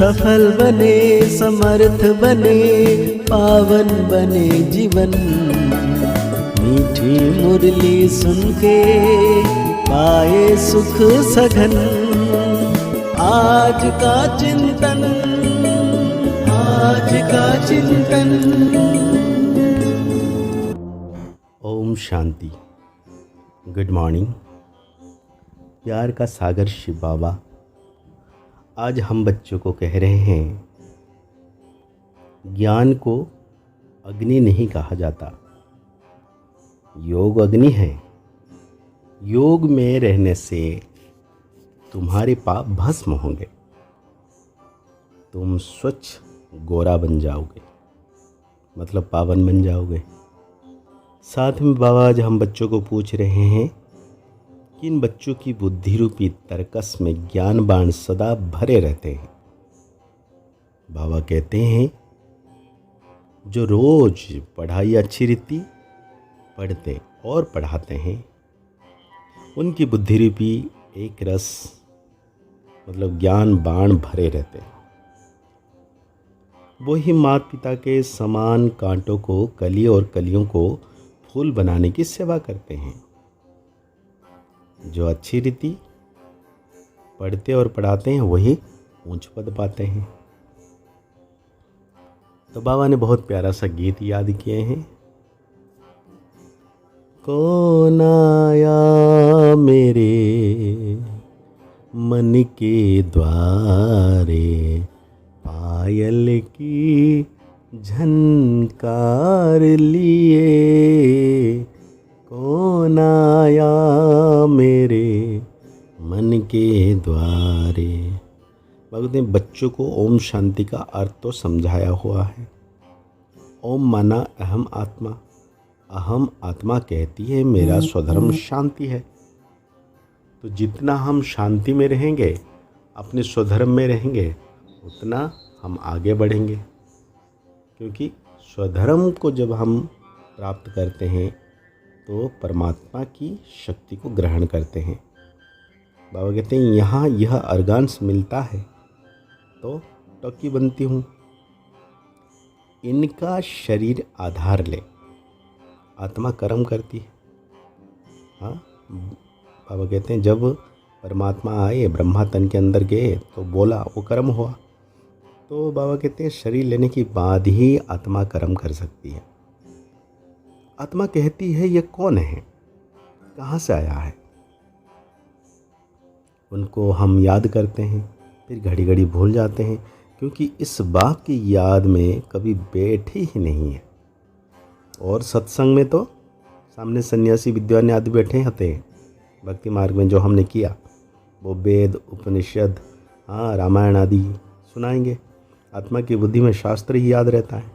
सफल बने, समर्थ बने, पावन बने जीवन। मीठी मुरली सुन के पाए सुख सघन। आज का चिंतन, आज का चिंतन। ओम शांति। Good morning. प्यार का सागर शिव बाबा आज हम बच्चों को कह रहे हैं, ज्ञान को अग्नि नहीं कहा जाता, योग अग्नि है। योग में रहने से तुम्हारे पाप भस्म होंगे, तुम स्वच्छ गोरा बन जाओगे, मतलब पावन बन जाओगे। साथ में बाबा आज हम बच्चों को पूछ रहे हैं कि इन बच्चों की बुद्धि रूपी तरकस में ज्ञान बाण सदा भरे रहते हैं। बाबा कहते हैं, जो रोज पढ़ाई अच्छी रीति पढ़ते और पढ़ाते हैं, उनकी बुद्धि रूपी एक रस मतलब ज्ञान बाण भरे रहते हैं। वही माता पिता के समान कांटों को, कली और कलियों को फूल बनाने की सेवा करते हैं। जो अच्छी रीति पढ़ते और पढ़ाते हैं, वही ऊंच पद पाते हैं। तो बाबा ने बहुत प्यारा सा गीत याद किए हैं। कौन आया मेरे मन के द्वारे, पायल की झनकार लिए। कौन आया मेरे मन के द्वारे। भगवत ने बच्चों को ओम शांति का अर्थ तो समझाया हुआ है। ओम माना अहम आत्मा। अहम आत्मा कहती है मेरा स्वधर्म शांति है। तो जितना हम शांति में रहेंगे, अपने स्वधर्म में रहेंगे, उतना हम आगे बढ़ेंगे। क्योंकि स्वधर्म को जब हम प्राप्त करते हैं तो परमात्मा की शक्ति को ग्रहण करते हैं। बाबा कहते हैं, यहाँ यह अर्गांस मिलता है तो टॉकी बनती हूँ। इनका शरीर आधार ले, आत्मा कर्म करती है। हाँ, बाबा कहते हैं, जब परमात्मा आए, ब्रह्मा तन के अंदर गए तो बोला, वो कर्म हुआ। तो बाबा कहते हैं, शरीर लेने के बाद ही आत्मा कर्म कर सकती है। आत्मा कहती है, ये कौन है, कहाँ से आया है। उनको हम याद करते हैं, फिर घड़ी घड़ी भूल जाते हैं, क्योंकि इस बाप की याद में कभी बैठे ही नहीं है। और सत्संग में तो सामने सन्यासी विद्वान आदि बैठे होते हैं। भक्ति मार्ग में जो हमने किया, वो वेद, उपनिषद, हाँ, रामायण आदि सुनाएंगे। आत्मा की बुद्धि में शास्त्र ही याद रहता है।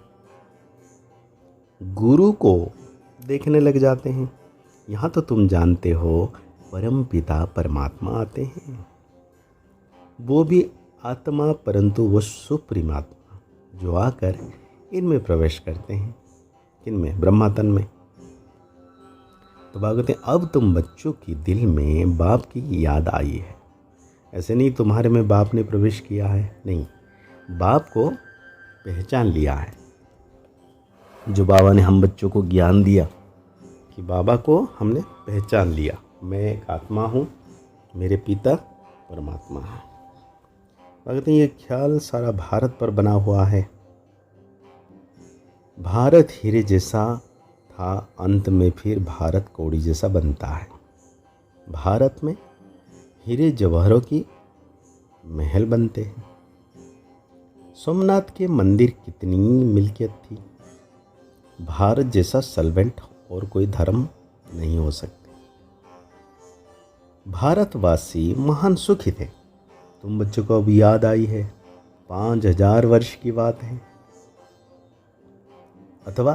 गुरु को देखने लग जाते हैं। यहाँ तो तुम जानते हो, परम पिता परमात्मा आते हैं। वो भी आत्मा, परंतु वो सुप्रीम आत्मा जो आकर इनमें प्रवेश करते हैं। किनमें? ब्रह्मातन में। तो बाबा कहते हैं, अब तुम बच्चों की दिल में बाप की याद आई है। ऐसे नहीं तुम्हारे में बाप ने प्रवेश किया है, नहीं, बाप को पहचान लिया है। जो बाबा ने हम बच्चों को ज्ञान दिया कि बाबा को हमने पहचान लिया, मैं एक आत्मा हूँ, मेरे पिता परमात्मा है। कहते हैं, ये ख्याल सारा भारत पर बना हुआ है। भारत हीरे जैसा था, अंत में फिर भारत कौड़ी जैसा बनता है। भारत में हीरे जवाहरों की महल बनते हैं। सोमनाथ के मंदिर कितनी मिल्कियत थी। भारत जैसा सल्वेंट और कोई धर्म नहीं हो सकते। भारतवासी महान सुखी थे। तुम बच्चों को अब याद आई है, 5000 वर्ष की बात है, अथवा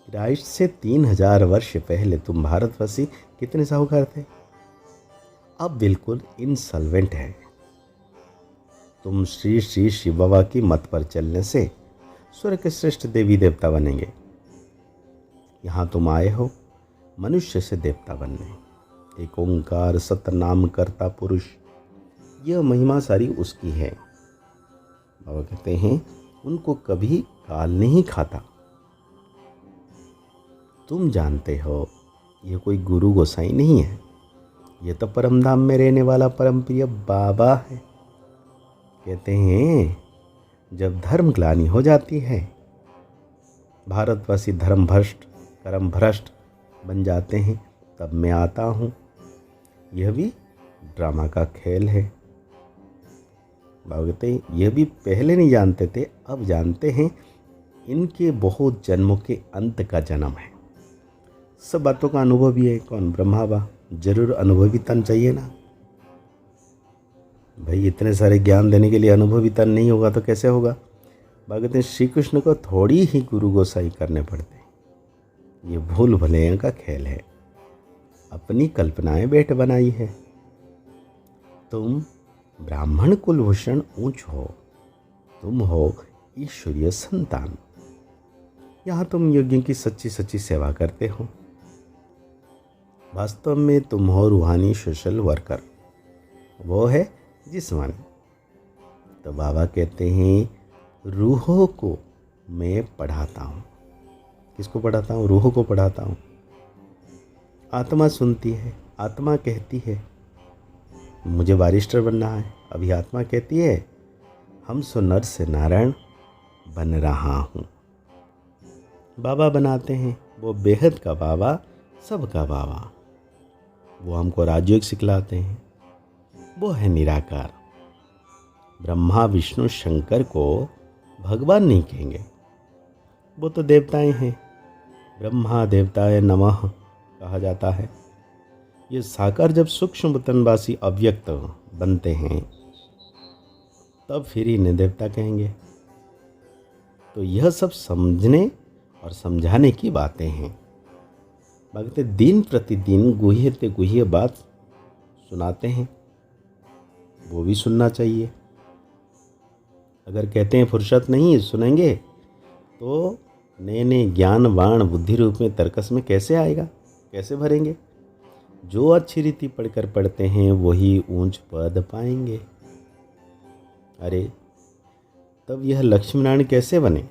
क्राइस्ट से 3000 वर्ष पहले तुम भारतवासी कितने साहूकार थे। अब बिल्कुल इनसॉल्वेंट है। तुम श्री श्री शिव बाबा की मत पर चलने से स्वर्ग के श्रेष्ठ देवी देवता बनेंगे। यहाँ तुम आए हो मनुष्य से देवता बनने। एक ओंकार सतनाम करता पुरुष, यह महिमा सारी उसकी है। बाबा कहते हैं उनको कभी काल नहीं खाता। तुम जानते हो ये कोई गुरु गोसाई नहीं है, ये तो परम धाम में रहने वाला परम प्रिय बाबा है। कहते हैं जब धर्म ग्लानि हो जाती है, भारतवासी धर्म भ्रष्ट कर्म भ्रष्ट बन जाते हैं, तब मैं आता हूँ। यह भी ड्रामा का खेल है। बाबा कहते हैं यह भी पहले नहीं जानते थे, अब जानते हैं। इनके बहुत जन्मों के अंत का जन्म है। सब बातों का अनुभव भी है। कौन? ब्रह्मा बा। जरूर अनुभवी तन चाहिए ना भाई। इतने सारे ज्ञान देने के लिए अनुभवी तन नहीं होगा तो कैसे होगा? बाबा कहते हैं श्री कृष्ण को थोड़ी ही गुरु गोसाई करने पड़ते हैं। ये भूल भुलैया का खेल है, अपनी कल्पनाएं बेट बनाई है। तुम ब्राह्मण कुलभूषण ऊंच हो, तुम हो ईश्वरीय संतान। यहाँ तुम यज्ञ की सच्ची सच्ची सेवा करते हो। वास्तव में तुम हो रूहानी सोशल वर्कर, वो है जिस्मानी। तो बाबा कहते हैं रूहों को मैं पढ़ाता हूँ। किसको पढ़ाता हूँ? रूहों को पढ़ाता हूँ। आत्मा सुनती है, आत्मा कहती है मुझे बारिस्टर बनना है। अभी आत्मा कहती है हम सो नर से नारायण बन रहा हूँ। बाबा बनाते हैं, वो बेहद का बाबा, सबका बाबा। वो हमको राजयोग सिखलाते हैं। वो है निराकार। ब्रह्मा विष्णु शंकर को भगवान नहीं कहेंगे, वो तो देवताएं हैं। ब्रह्मा देवताय नमः कहा जाता है। ये साकार जब सूक्ष्म वतनवासी अव्यक्त बनते हैं तब फिर इन्हें देवता कहेंगे। तो यह सब समझने और समझाने की बातें हैं। भगत दिन प्रतिदिन गुह्य ते गुह्य बात सुनाते हैं, वो भी सुनना चाहिए। अगर कहते हैं फुर्सत नहीं सुनेंगे तो नए नए ज्ञान वाण बुद्धि रूप में तर्कस में कैसे आएगा, कैसे भरेंगे? जो अच्छी रीति पढ़कर पढ़ते हैं वही ऊंच पद पाएंगे। अरे तब यह लक्ष्मीनारायण कैसे बने?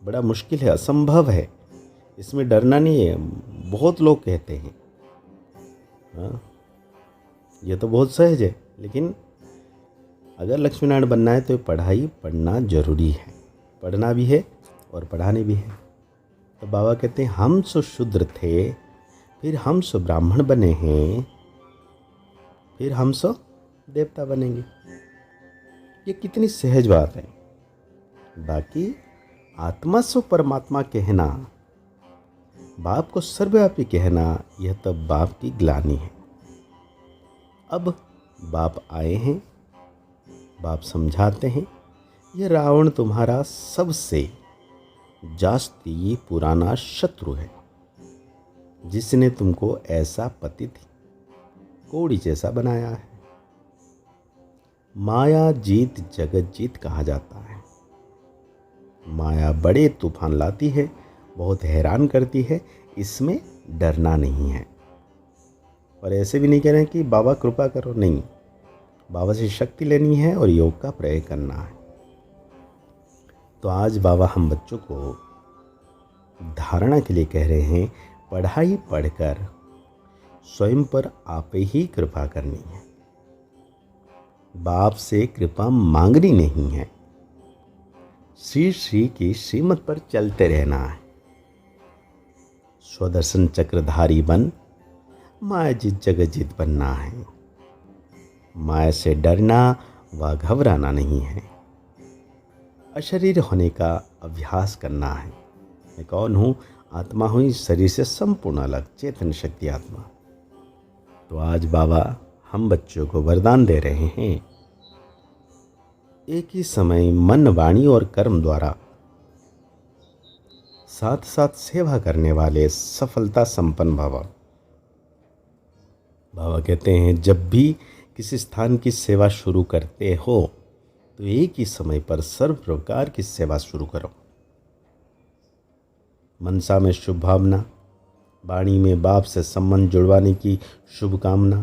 बड़ा मुश्किल है, असंभव है। इसमें डरना नहीं है। बहुत लोग कहते हैं हाँ यह तो बहुत सहज है, लेकिन अगर लक्ष्मीनारायण बनना है तो पढ़ाई पढ़ना जरूरी है। पढ़ना भी है और पढ़ाने भी है। तो बाबा कहते हैं हम सो शूद्र थे, फिर हम सो ब्राह्मण बने हैं, फिर हम सो देवता बनेंगे। ये कितनी सहज बात है। बाकी आत्मा सो परमात्मा कहना, बाप को सर्वव्यापी कहना, यह तो बाप की ग्लानि है। अब बाप आए हैं, बाप समझाते हैं यह रावण तुम्हारा सबसे जास्ती पुराना शत्रु है, जिसने तुमको ऐसा पतित कोड़ी जैसा बनाया है। माया जीत जगत जीत कहा जाता है। माया बड़े तूफान लाती है, बहुत हैरान करती है, इसमें डरना नहीं है। और ऐसे भी नहीं कह रहे हैं कि बाबा कृपा करो, नहीं। बाबा से शक्ति लेनी है और योग का प्रयोग करना है। तो आज बाबा हम बच्चों को धारणा के लिए कह रहे हैं, पढ़ाई पढ़कर स्वयं पर आप ही कृपा करनी है। बाप से कृपा मांगनी नहीं है। श्री श्री की श्रीमत पर चलते रहना है। स्वदर्शन चक्रधारी बन माया जीत जगत जीत बनना है। माया से डरना व घबराना नहीं है। अशरीर होने का अभ्यास करना है। मैं कौन हूँ? आत्मा हूँ, इस शरीर से संपूर्ण अलग चेतन शक्ति आत्मा। तो आज बाबा हम बच्चों को वरदान दे रहे हैं, एक ही समय मन वाणी और कर्म द्वारा साथ साथ सेवा करने वाले सफलता संपन्न भव। बाबा कहते हैं जब भी किसी स्थान की सेवा शुरू करते हो तो एक ही समय पर सर्व प्रकार की सेवा शुरू करो। मनसा में शुभ भावना, वाणी में बाप से संबंध जुड़वाने की शुभकामना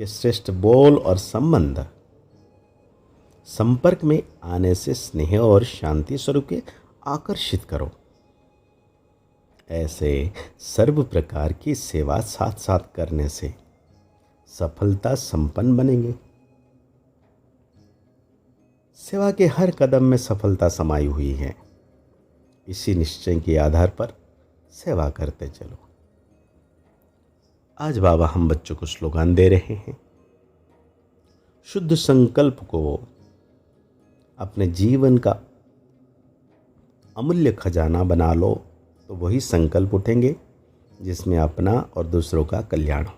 के श्रेष्ठ बोल और संबंध, संपर्क में आने से स्नेह और शांति स्वरूप के आकर्षित करो। ऐसे सर्व प्रकार की सेवा साथ साथ करने से सफलता संपन्न बनेंगे। सेवा के हर कदम में सफलता समाई हुई है। इसी निश्चय के आधार पर सेवा करते चलो। आज बाबा हम बच्चों को स्लोगन दे रहे हैं। शुद्ध संकल्प को अपने जीवन का अमूल्य खजाना बना लो तो वही संकल्प उठेंगे जिसमें अपना और दूसरों का कल्याण हो।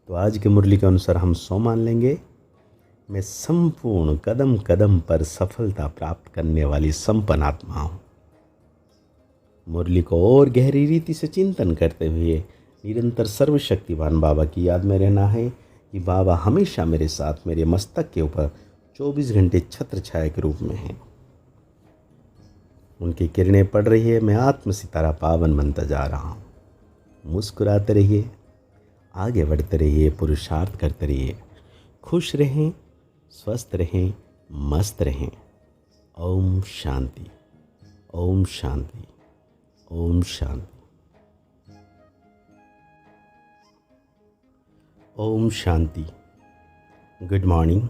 तो आज की मुरली के अनुसार हम सौ मान लेंगे। मैं संपूर्ण कदम कदम पर सफलता प्राप्त करने वाली संपन्न आत्मा हूँ। मुरली को और गहरी रीति से चिंतन करते हुए निरंतर सर्वशक्तिवान बाबा की याद में रहना है कि बाबा हमेशा मेरे साथ, मेरे मस्तक के ऊपर 24 घंटे छत्र छाया के रूप में हैं। उनकी किरणें पड़ रही है, मैं आत्म सितारा पावन बनता जा रहा हूँ। मुस्कुराते रहिए, आगे बढ़ते रहिए, पुरुषार्थ करते रहिए, खुश रहें, स्वस्थ रहें, मस्त रहें। ओम शांति, ओम शांति, ओम शांति, ओम शांति। Good morning.